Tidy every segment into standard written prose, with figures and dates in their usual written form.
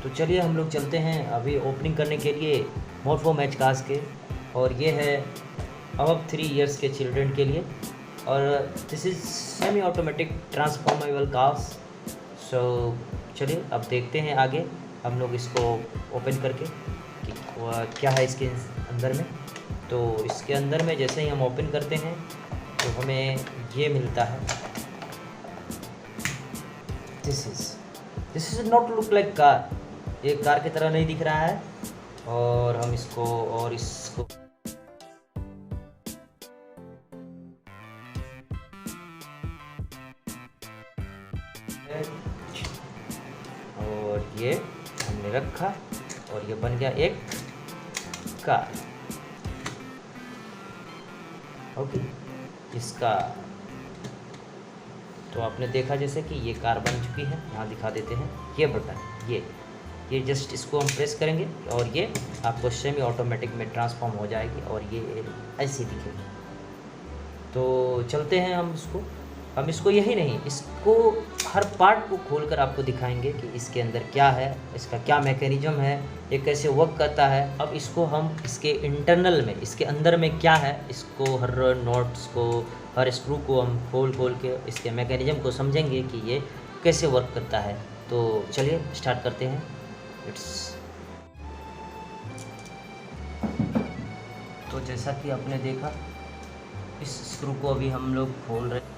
तो चलिए हम लोग चलते हैं अभी ओपनिंग करने के लिए मोरफो मैच कास के। और ये है अब 3 इयर्स के चिल्ड्रन के लिए। और this is semi automatic transformable cars. So चलिए अब देखते हैं आगे हम लोग इसको ओपन करके कि क्या है इसके अंदर में। तो इसके अंदर में जैसे ही हम ओपन करते हैं तो हमें ये मिलता है। This is not look like car, ये कार की तरह नहीं दिख रहा है। और हम इसको और ये हमने रखा और ये बन गया एक कार। ओके, इसका तो आपने देखा जैसे कि ये कार बन चुकी है। यहाँ दिखा देते हैं ये बटन, ये जस्ट इसको हम प्रेस करेंगे और ये आपको सेमी ऑटोमेटिक में ट्रांसफॉर्म हो जाएगी और ये ऐसी दिखेगी। तो चलते हैं हम इसको यही नहीं, इसको हर पार्ट को खोलकर आपको दिखाएंगे कि इसके अंदर क्या है, इसका क्या मैकेनिज्म है, ये कैसे वर्क करता है। अब इसको हम इसके इंटरनल में, इसके अंदर में क्या है, इसको हर नॉट्स को, हर स्क्रू को हम खोल के इसके मैकेनिज्म को समझेंगे कि ये कैसे वर्क करता है। तो चलिए स्टार्ट करते हैं। तो जैसा कि आपने देखा, इस स्क्रू को अभी हम लोग खोल रहे हैं।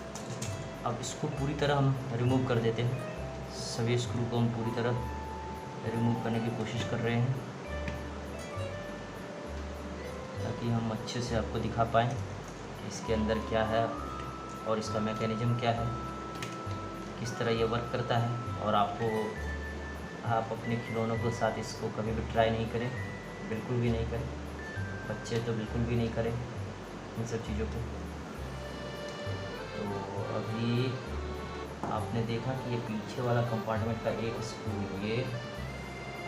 अब इसको पूरी तरह हम रिमूव कर देते हैं। सभी स्क्रू को हम पूरी तरह रिमूव करने की कोशिश कर रहे हैं ताकि हम अच्छे से आपको दिखा पाएँ कि इसके अंदर क्या है और इसका मैकेनिज्म क्या है, किस तरह ये वर्क करता है। और आप अपने खिलौनों के साथ इसको कभी भी ट्राई नहीं करें, बिल्कुल भी नहीं करें। बच्चे तो बिल्कुल भी नहीं करें इन सब चीज़ों को। तो अभी आपने देखा कि ये पीछे वाला कंपार्टमेंट का एक स्क्रू, ये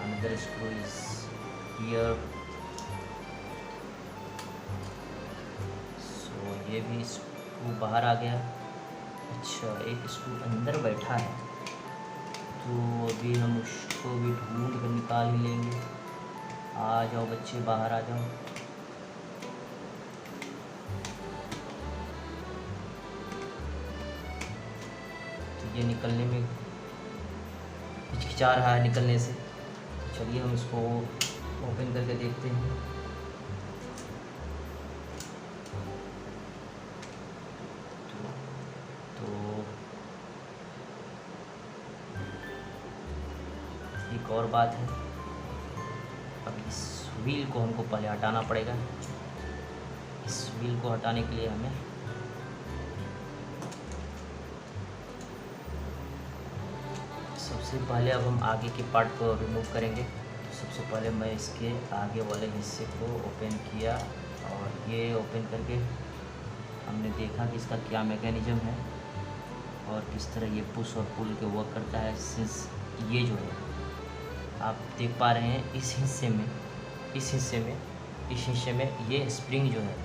अनदर स्क्रू इज हियर। सो ये भी स्क्रू बाहर आ गया। अच्छा, एक स्क्रू अंदर बैठा है, तो अभी हम उसको भी ढूंढ कर निकाल ही लेंगे। आ जाओ बच्चे, बाहर आ जाओ। ये निकलने में हिचकिचा रहा है निकलने से। चलिए हम इसको ओपन करके देखते हैं। तो एक और बात है, अब इस व्हील को हमको पहले हटाना पड़ेगा। इस व्हील को हटाने के लिए हमें सबसे पहले अब हम आगे के पार्ट को रिमूव करेंगे। तो सबसे पहले मैं इसके आगे वाले हिस्से को ओपन किया और ये ओपन करके हमने देखा कि इसका क्या मैकेनिज्म है और किस तरह ये पुश और पुल के वर्क करता है। सिंस ये जो है आप देख पा रहे हैं, इस हिस्से में ये स्प्रिंग जो है,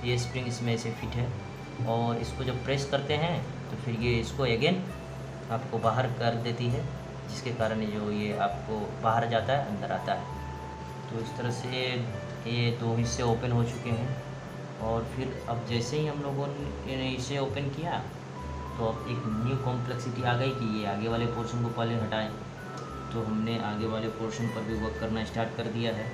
ये स्प्रिंग इसमें से फिट है। और इसको जब प्रेस करते हैं तो फिर ये इसको अगेन आपको बाहर कर देती है, जिसके कारण जो ये आपको बाहर जाता है, अंदर आता है। तो इस तरह से ये 2 हिस्से ओपन हो चुके हैं। और फिर अब जैसे ही हम लोगों ने इसे ओपन किया तो अब एक न्यू कॉम्प्लेक्सिटी आ गई कि ये आगे वाले पोर्शन को पहले हटाएं। तो हमने आगे वाले पोर्शन पर भी वर्क करना स्टार्ट कर दिया है।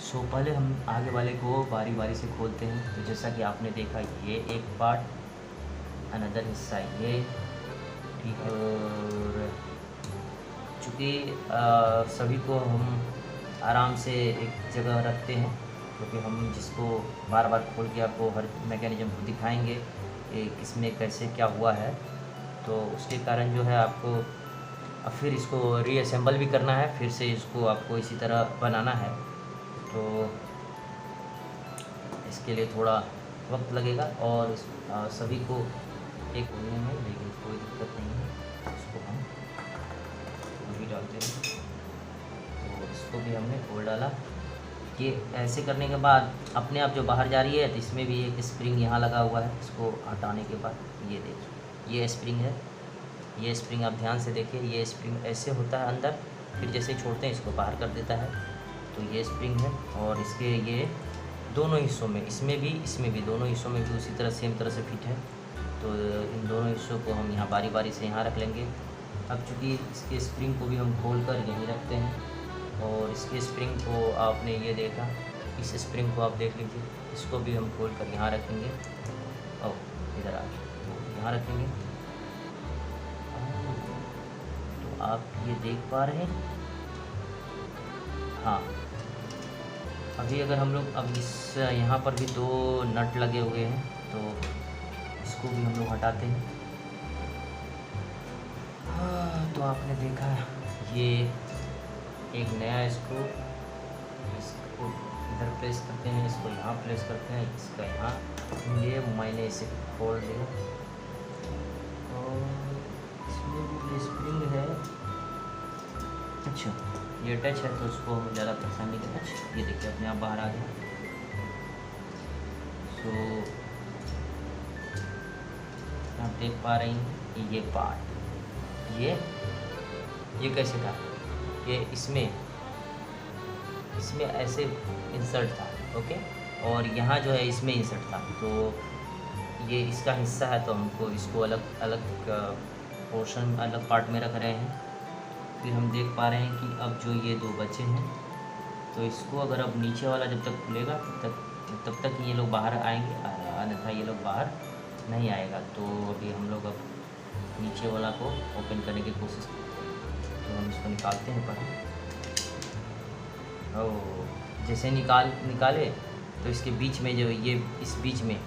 सो पहले हम आगे वाले को बारी बारी से खोलते हैं। तो जैसा कि आपने देखा, ये एक पार्ट, अनदर हिस्सा ये, ठीक है। और चूँकि सभी को हम आराम से एक जगह रखते हैं, क्योंकि हम जिसको बार बार खोल के आपको हर मैकेनिज्म को दिखाएंगे कि किसमें कैसे क्या हुआ है, तो उसके कारण जो है आपको अब फिर इसको रीअसेंबल भी करना है, फिर से इसको आपको इसी तरह बनाना है। तो इसके लिए थोड़ा वक्त लगेगा और सभी को एक होने में, लेकिन कोई दिक्कत नहीं है। इसको हम खोल भी डालते हैं। तो इसको भी हमने खोल डाला। ये ऐसे करने के बाद अपने आप जो बाहर जा रही है, तो इसमें भी एक स्प्रिंग यहाँ लगा हुआ है। इसको हटाने के बाद ये देखिए, ये स्प्रिंग है। ये स्प्रिंग आप ध्यान से देखिए, ये स्प्रिंग ऐसे होता है अंदर फिर जैसे ही छोड़ते हैं इसको बाहर कर देता है। तो ये स्प्रिंग है और इसके ये दोनों हिस्सों में, इसमें भी दोनों हिस्सों में भी उसी तरह सेम तरह से फिट है। तो इन दोनों हिस्सों को हम यहाँ बारी बारी से यहाँ रख लेंगे। अब चूँकि इसके स्प्रिंग को भी हम खोल कर यहीं रखते हैं और इसके स्प्रिंग को आपने ये देखा, इस स्प्रिंग को आप देख लीजिए, इसको भी हम खोल कर यहाँ रखेंगे और इधर आ यहाँ रखेंगे। तो आप ये देख पा रहे हैं। हाँ, अभी अगर हम लोग अब इस यहाँ पर भी 2 नट लगे हुए हैं तो इसको भी हम लोग हटाते हैं। तो आपने देखा ये एक नया इसको इधर प्लेस करते हैं, इसको यहाँ प्लेस करते हैं, इसका यहाँ, ये मैंने इसे खोल दिया और इसमें भी स्प्रिंग है। अच्छा, ये टच है तो उसको हम ज़्यादा परेशान नहीं करना। अच्छा, ये देखिए अपने आप बाहर आ गया। सो आप देख पा रहे हैं ये पार्ट, ये कैसे था, ये इसमें ऐसे इंसर्ट था, ओके, और यहाँ जो है इसमें इंसर्ट था। तो ये इसका हिस्सा है तो हमको इसको अलग अलग पोर्शन, अलग पार्ट में रख रहे हैं। फिर हम देख पा रहे हैं कि अब जो ये 2 बचे हैं तो इसको अगर अब नीचे वाला जब तक खुलेगा तब तक ये लोग बाहर आएंगे, अन्यथा ये लोग बाहर नहीं आएगा। तो अभी हम लोग अब नीचे वाला को ओपन करने की कोशिश करते हैं। तो हम इसको निकालते हैं पर जैसे निकाले तो इसके बीच में जो ये इस बीच में,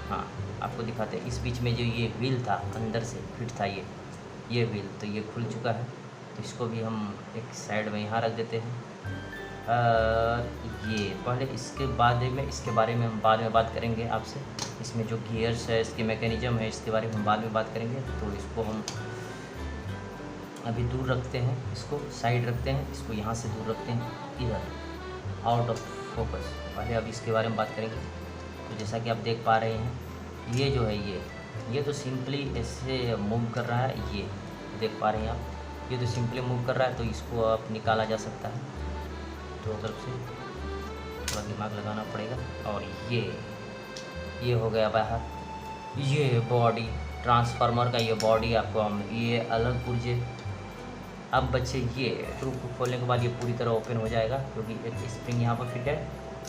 हाँ आपको दिखाते हैं, इस बीच में जो ये व्हील था अंदर से फिट था ये व्हील, तो ये खुल चुका है। तो इसको भी हम एक साइड में यहाँ रख देते हैं। ये पहले इसके बारे में हम बाद में बात करेंगे आपसे। इसमें जो गियर्स है, इसके मैकेनिज़्म है, इसके बारे में हम बाद में बात करेंगे। तो इसको हम अभी दूर रखते हैं, इसको साइड रखते हैं, इसको यहाँ से दूर रखते हैं, इधर आउट ऑफ फोकस। पहले अब इसके बारे में बात करेंगे। तो जैसा कि आप देख पा रहे हैं, ये जो है ये तो सिंपली ऐसे मूव कर रहा है। ये देख पा रहे हैं आप, ये तो सिंपली मूव कर रहा है। तो इसको आप निकाला जा सकता है, दोनों तरफ से थोड़ा दिमाग लगाना पड़ेगा। और ये हो गया बाहर। ये बॉडी ट्रांसफार्मर का ये बॉडी आपको हम ये अलग पुर्जे। अब बच्चे ये स्क्रू को खोलने के बाद ये पूरी तरह ओपन हो जाएगा, क्योंकि एक स्प्रिंग यहाँ पर फिट है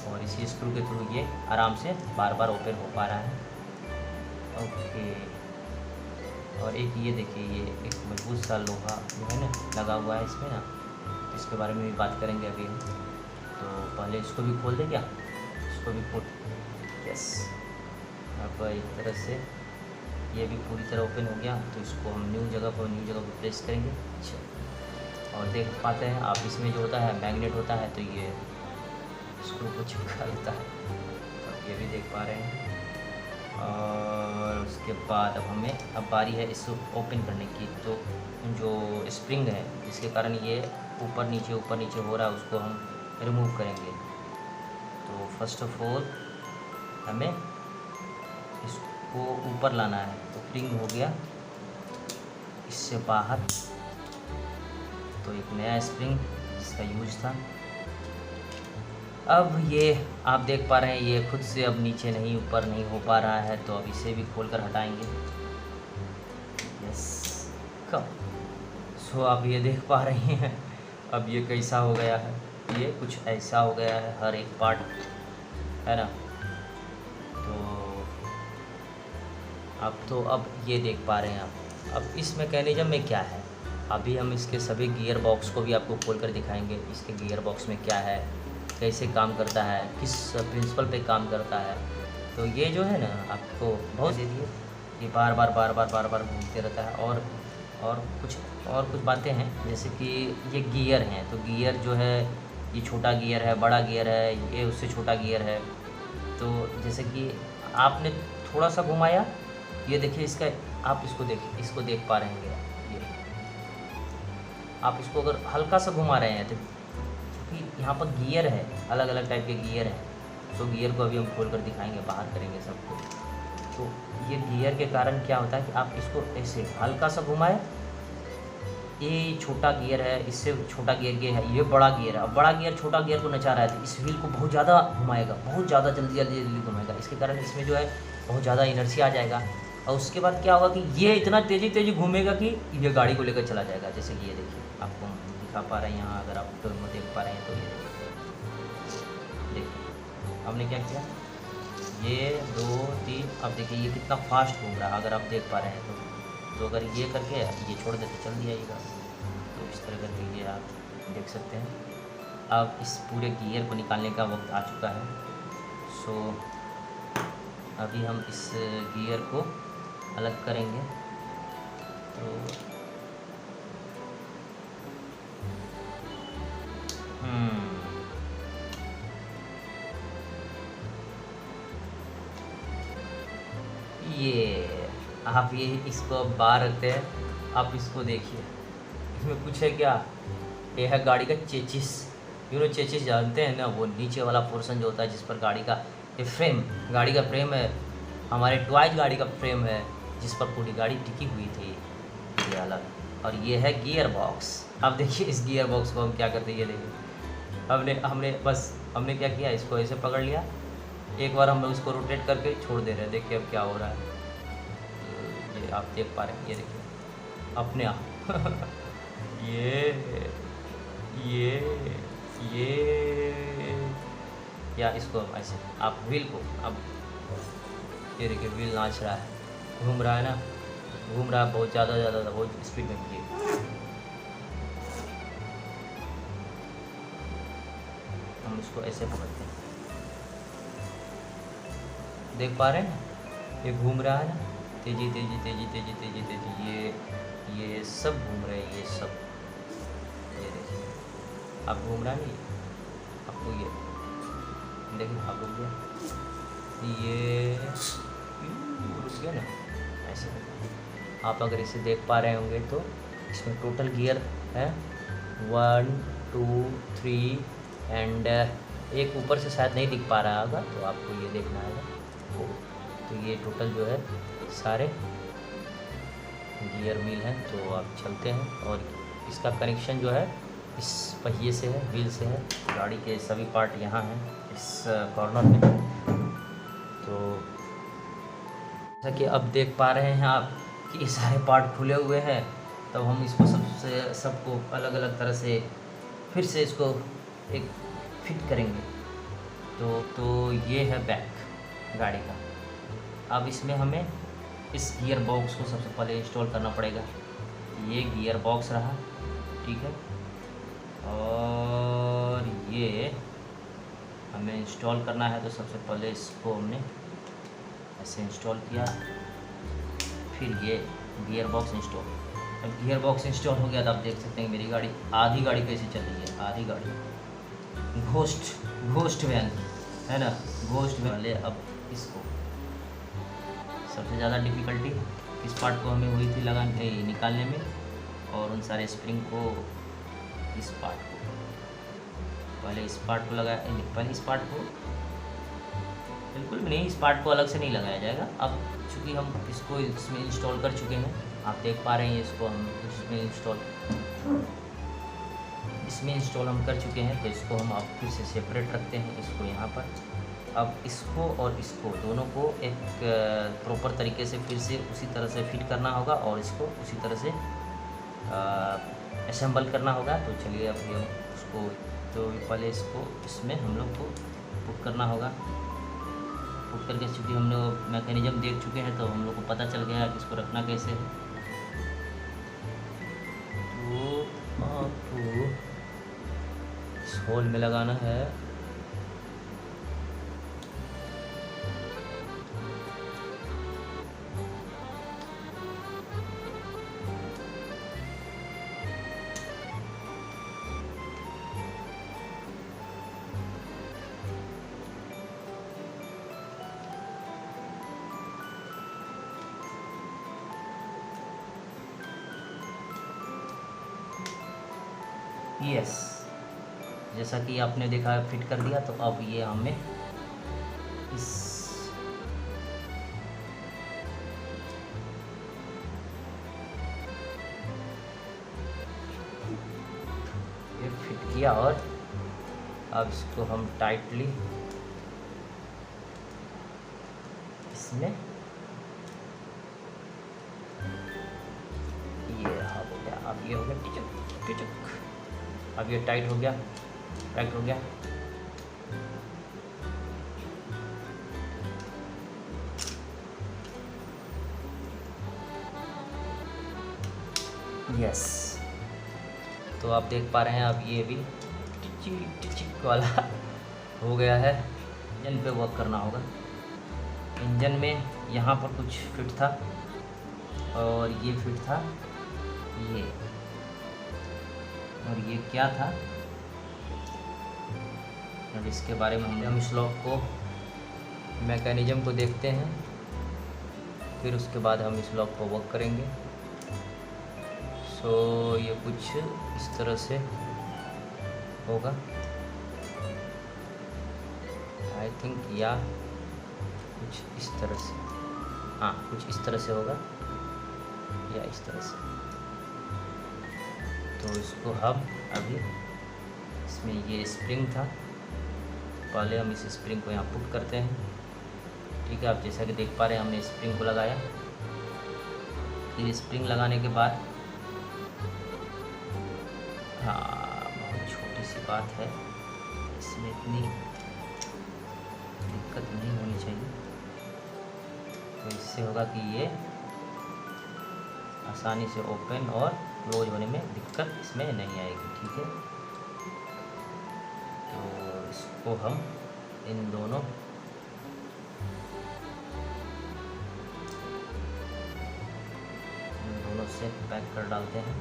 और इसी स्क्रू के थ्रू ये आराम से बार बार ओपन हो पा रहा है। ओके, और एक ये देखिए, ये एक मजबूत सा लोहा जो है ना लगा हुआ है इसमें ना, इसके बारे में भी बात करेंगे अभी हम। तो पहले इसको भी खोल दे क्या, इसको भी खोल, यस। अब एक तरह से ये भी पूरी तरह ओपन हो गया। तो इसको हम न्यू जगह पर प्लेस करेंगे। अच्छा, और देख पाते हैं आप, इसमें जो होता है मैग्नेट होता है, तो ये स्क्रू को चिपका लेता है। तो ये भी देख पा रहे हैं। और उसके बाद अब बारी है इसको ओपन करने की। तो जो स्प्रिंग है जिसके कारण ये ऊपर नीचे हो रहा है, उसको हम रिमूव करेंगे। तो फर्स्ट ऑफ ऑल हमें इसको ऊपर लाना है। तो स्प्रिंग हो गया इससे बाहर, तो एक नया स्प्रिंग जिसका यूज था। अब ये आप देख पा रहे हैं, ये खुद से अब नीचे नहीं ऊपर नहीं हो पा रहा है। तो अब इसे भी खोल कर हटाएंगे। यस, कम। सो आप ये देख पा रहे हैं अब ये कैसा हो गया है, ये कुछ ऐसा हो गया है हर एक पार्ट, है ना। तो अब ये देख पा रहे हैं आप। अब इस मैकेनिज़्म में क्या है, अभी हम इसके सभी गियर बॉक्स को भी आपको खोल कर दिखाएंगे। इसके गियर बॉक्स में क्या है, कैसे काम करता है, किस प्रिंसिपल पे काम करता है। तो ये जो है ना आपको बहुत दे दिए, ये बार बार घूमते रहता है। और कुछ बातें हैं, जैसे कि ये गियर हैं। तो गियर जो है, ये छोटा गियर है, बड़ा गियर है, ये उससे छोटा गियर है। तो जैसे कि आपने थोड़ा सा घुमाया, ये देखिए इसका, आप इसको देख पा रहे हैं। ये आप इसको अगर हल्का सा घुमा रहे हैं तो क्योंकि यहाँ पर गियर है, अलग अलग टाइप के गियर हैं। तो गियर को अभी हम खोल कर दिखाएंगे, बाहर करेंगे सबको। तो ये गियर के कारण क्या होता है कि आप इसको ऐसे हल्का सा घुमाए, ये छोटा गियर है, इससे छोटा गियर ये है, ये बड़ा गियर है। अब बड़ा गियर छोटा गियर को नचा रहा है तो इस व्हील को बहुत ज़्यादा घुमाएगा, बहुत ज़्यादा जल्दी घुमाएगा। इसके कारण इसमें जो है बहुत ज़्यादा इनर्शिया आ जाएगा और उसके बाद क्या होगा कि ये इतना तेज़ी घूमेगा कि ये गाड़ी को लेकर चला जाएगा। जैसे कि ये देखिए, आपको दिखा पा रहे हैं यहाँ, अगर आप फिल्म में देख पा रहे हैं तो ये देखिए हमने क्या किया, ये 2 3, अब देखिए ये कितना फास्ट घूम रहा है अगर आप देख पा रहे हैं तो अगर ये करके ये छोड़ देते चल दिया ये गाड़ी, तो इस तरह करके ये आप देख सकते हैं। अब इस पूरे गियर को निकालने का वक्त आ चुका है। सो अभी हम इस गियर को अलग करेंगे। तो ये आप ये इसको बाहर रखते हैं, आप इसको देखिए, इसमें कुछ है क्या, ये है गाड़ी का चेचिस। चेचिस जानते हैं ना, वो नीचे वाला पोर्शन जो होता है जिस पर गाड़ी का ये फ्रेम, गाड़ी का फ्रेम है, हमारे ट्वाइस गाड़ी का फ्रेम है जिस पर पूरी गाड़ी टिकी हुई थी, ये अलग। और ये है गियर बॉक्स। अब देखिए इस गियर बॉक्स को हम क्या करते हैं, ये देखिए हमने क्या किया, इसको ऐसे पकड़ लिया, एक बार हम उसको रोटेट करके छोड़ दे रहे हैं। देखिए अब क्या हो रहा है, ये आप देख पा रहे हैं, ये देखिए अपने आप ये या इसको ऐसे आप व्हील को, अब ये देखिए व्हील नाच रहा है, घूम रहा है ना, घूम रहा है बहुत ज़्यादा बहुत स्पीड में घूमिए। हम इसको ऐसे पकड़ते हैं, देख पा रहे हैं ना, ये घूम रहा है ना, तेजी, ये सब घूम रहे हैं, ये सब, ये देखिए आप घूम रहा नहीं, आपको ये देखिए आप रुक गया, ये रुक गया ना, ऐसे। आप अगर इसे देख पा रहे होंगे तो इसमें टोटल गियर है 1 2 3 एंड एक ऊपर से शायद नहीं दिख पा रहा होगा, तो आपको ये देखना है। तो ये टोटल जो है सारे गियर व्हील हैं। तो आप चलते हैं और इसका कनेक्शन जो है इस पहिए से है, व्हील से है। गाड़ी के सभी पार्ट यहाँ हैं इस कॉर्नर में। तो जैसा कि अब देख पा रहे हैं आप कि ये सारे पार्ट खुले हुए हैं, तब हम इसको सबको अलग अलग तरह से फिर से इसको एक फिट करेंगे। तो ये है बैक गाड़ी का। अब इसमें हमें इस गियर बॉक्स को सबसे पहले इंस्टॉल करना पड़ेगा। ये गियर बॉक्स रहा, ठीक है, और ये हमें इंस्टॉल करना है। तो सबसे पहले इसको हमने ऐसे इंस्टॉल किया, फिर ये गियर बॉक्स इंस्टॉल। अब गियर बॉक्स इंस्टॉल हो गया तो आप देख सकते हैं मेरी गाड़ी, आधी गाड़ी कैसे चल रही है, आधी गाड़ी घोस्ट वैन है ना, घोस्ट वैन। ले अब इसको सबसे ज़्यादा डिफ़िकल्टी इस पार्ट को हमें हुई थी निकालने में, और उन सारे स्प्रिंग को इस पार्ट को पहले इस पार्ट को लगाया, पहले इस पार्ट को बिल्कुल भी नहीं, इस पार्ट को अलग से नहीं लगाया जाएगा। अब चूँकि हम इसको इसमें इंस्टॉल कर चुके हैं, आप देख पा रहे हैं, इसको हम इसमें इंस्टॉल हम कर चुके हैं। तो इसको हम अब फिर से सेपरेट रखते हैं, इसको यहाँ पर। अब इसको और इसको दोनों को एक प्रॉपर तरीके से फिर से उसी तरह से फिट करना होगा और इसको उसी तरह से असेंबल करना होगा। तो चलिए अब ये उसको, तो पहले इसको इसमें हम लोग को पुट करना होगा। पुट करके चूँकि हम लोग मैकेनिज्म देख चुके हैं तो हम लोग को पता चल गया कि इसको रखना कैसे है। तो आपको इस होल में लगाना है। यस, जैसा कि आपने देखा फिट कर दिया। तो अब ये हमें इस फिट किया और अब इसको हम टाइटली इसमें ये हो गया। अब ये हो गया टिचक टिचक। अब ये टाइट हो गया, टाइट हो गया। यस, तो आप देख पा रहे हैं अब ये भी टिचिक टिचिक वाला हो गया है। इंजन पे वर्क करना होगा। इंजन में यहाँ पर कुछ फिट था और ये फिट था ये, और ये क्या था अब इसके बारे में हम इस लॉक को मैकेनिज्म को देखते हैं, फिर उसके बाद हम इस लॉक को वर्क करेंगे। सो ये कुछ इस तरह से होगा आई थिंक, या कुछ इस तरह से, हाँ कुछ इस तरह से होगा या इस तरह से। तो इसको हम अभी, इसमें ये स्प्रिंग था, पहले हम इस स्प्रिंग को यहाँ पुट करते हैं। ठीक है, आप जैसा कि देख पा रहे हैं हमने स्प्रिंग को लगाया। फिर स्प्रिंग लगाने के बाद, हाँ बहुत छोटी सी बात है, इसमें इतनी दिक्कत नहीं होनी चाहिए। तो इससे होगा कि ये आसानी से ओपन और क्लोज होने में दिक्कत इसमें नहीं आएगी। ठीक है, तो इसको हम इन दोनों से पैक कर डालते हैं।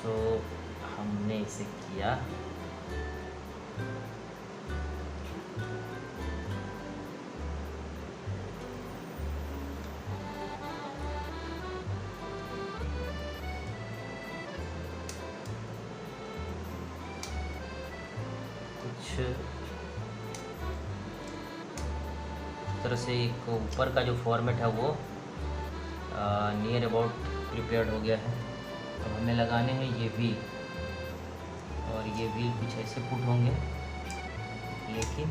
तो हमने इसे किया। कुछ तरह से एक ऊपर का जो फॉर्मेट है वो नियर अबाउट प्रिपेयर्ड हो गया है। अब हमें लगाने हैं ये व्हील, और ये व्हील कुछ ऐसे पुट होंगे, लेकिन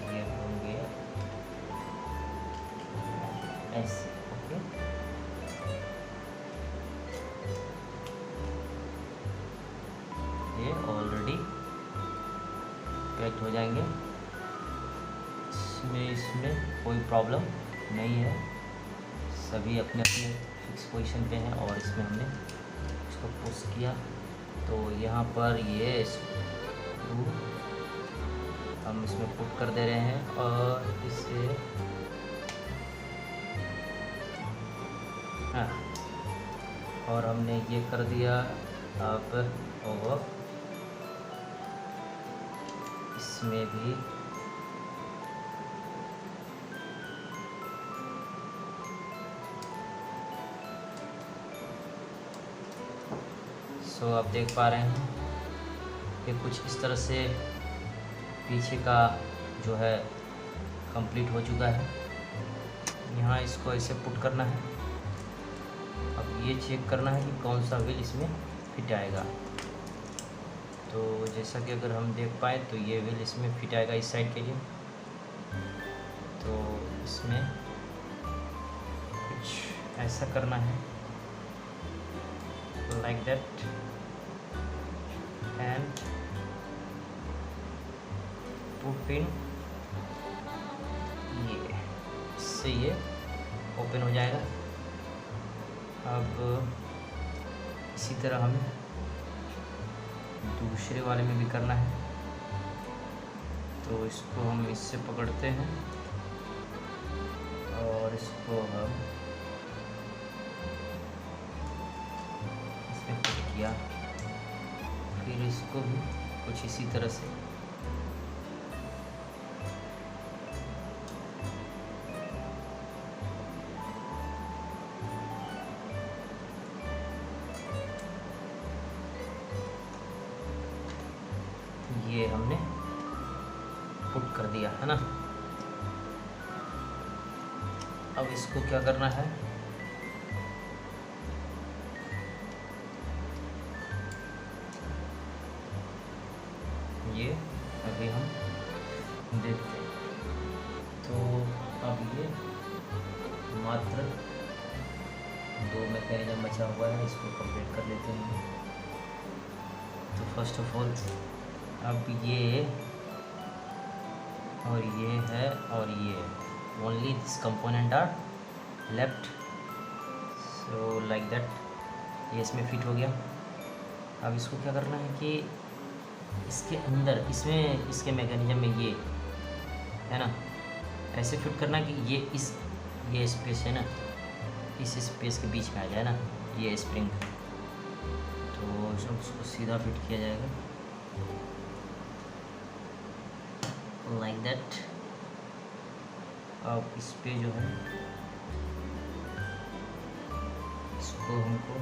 ये होंगे ऐसे। ओके, ये ऑलरेडी पैक्ड हो जाएंगे। इसमें कोई प्रॉब्लम नहीं है, सभी अपने अपने फिक्स पोजीशन पे हैं। और इसमें हमने इसको पुश किया तो यहाँ पर ये स्क्रू हम इसमें पुट कर दे रहे हैं, और इसे हाँ, और हमने ये कर दिया। अब और इसमें भी तो आप देख पा रहे हैं कि कुछ इस तरह से पीछे का जो है कंप्लीट हो चुका है। यहाँ इसको ऐसे पुट करना है। अब ये चेक करना है कि कौन सा व्हील इसमें फिट आएगा। तो जैसा कि अगर हम देख पाए तो ये व्हील इसमें फिट आएगा इस साइड के लिए। तो इसमें कुछ ऐसा करना है, like that, and put in ये, इससे ये ओपन हो जाएगा। अब इसी तरह हमें दूसरे वाले में भी करना है। तो इसको हम इससे पकड़ते हैं और इसको हम इसमें फिट किया। फिर इसको भी कुछ इसी तरह से पुट कर दिया है ना। अब इसको क्या करना है, ये अभी हम देखते हैं। तो अब ये मात्र 2 मैकेनिज्म बचा हुआ है, इसको कंप्लीट कर लेते हैं। तो फर्स्ट ऑफ ऑल अब ये और ये है और ये only this component are left, so like that ये इसमें फिट हो गया। अब इसको क्या करना है कि इसके अंदर, इसमें इसके मैकेनिज्म में ये है ना, ऐसे फिट करना कि ये स्पेस है ना, इस स्पेस के बीच में आ जाए ना ये स्प्रिंग। तो उसको सीधा फिट किया जाएगा लाइक दैट। अब इस पे जो है इसको हमको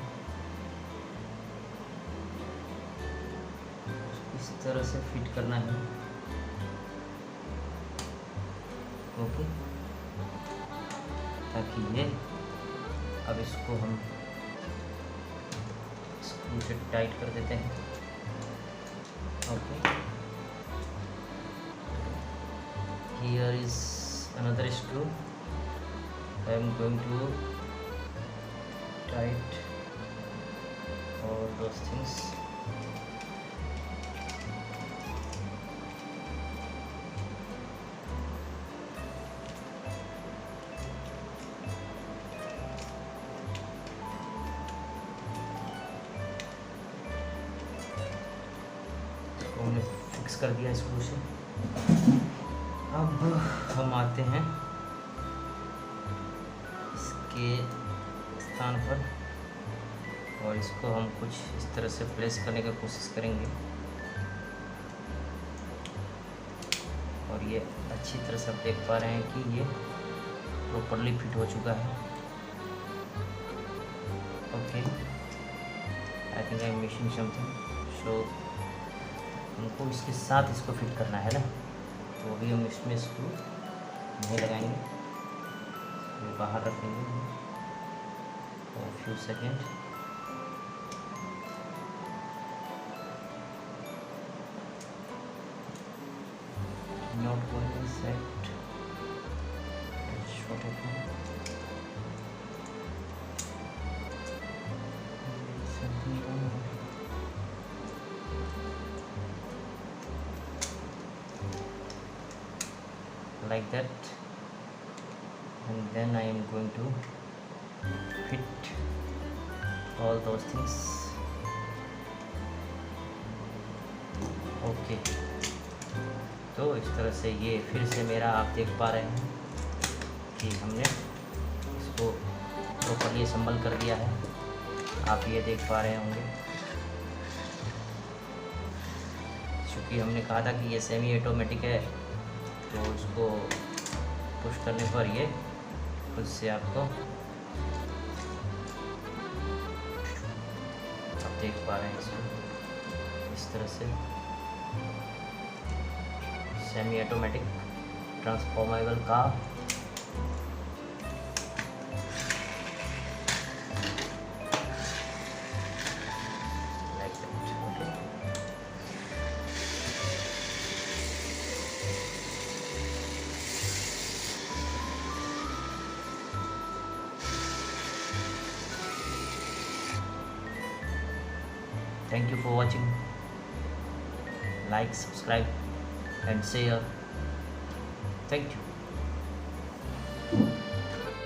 इस तरह से फिट करना है, ओके, ताकि ये, अब इसको हम स्क्रू से टाइट कर देते हैं, okay. Here is another screw. I am going to tight all those things. तो हमने फिक्स कर दिया स्क्रू से। अब हम आते हैं इसके स्थान पर और इसको हम कुछ इस तरह से प्लेस करने की कोशिश करेंगे और ये अच्छी तरह से आप देख पा रहे हैं कि ये प्रॉपर्ली फिट हो चुका है, okay. I think I am missing something, so हमको इसके साथ इसको फिट करना है ना। तो अभी हम इसमें स्क्रू नहीं लगाएंगे, ये बाहर रखेंगे और few second. Not going set छोटे like that, and then I am going to fit all those things, okay। तो इस तरह से ये फिर से मेरा, आप देख पा रहे हैं कि हमने इसको प्रॉपर्ली असम्बल कर दिया है, आप ये देख पा रहे होंगे। क्योंकि हमने कहा था कि ये सेमी ऑटोमेटिक है, तो इसको पुश करने पर ये खुद से आपको, आप देख पा रहे हैं इसको इस तरह से सेमी ऑटोमेटिक ट्रांसफॉर्मेबल का like that, okay. Thank you for watching. Like, subscribe and share. Thank you.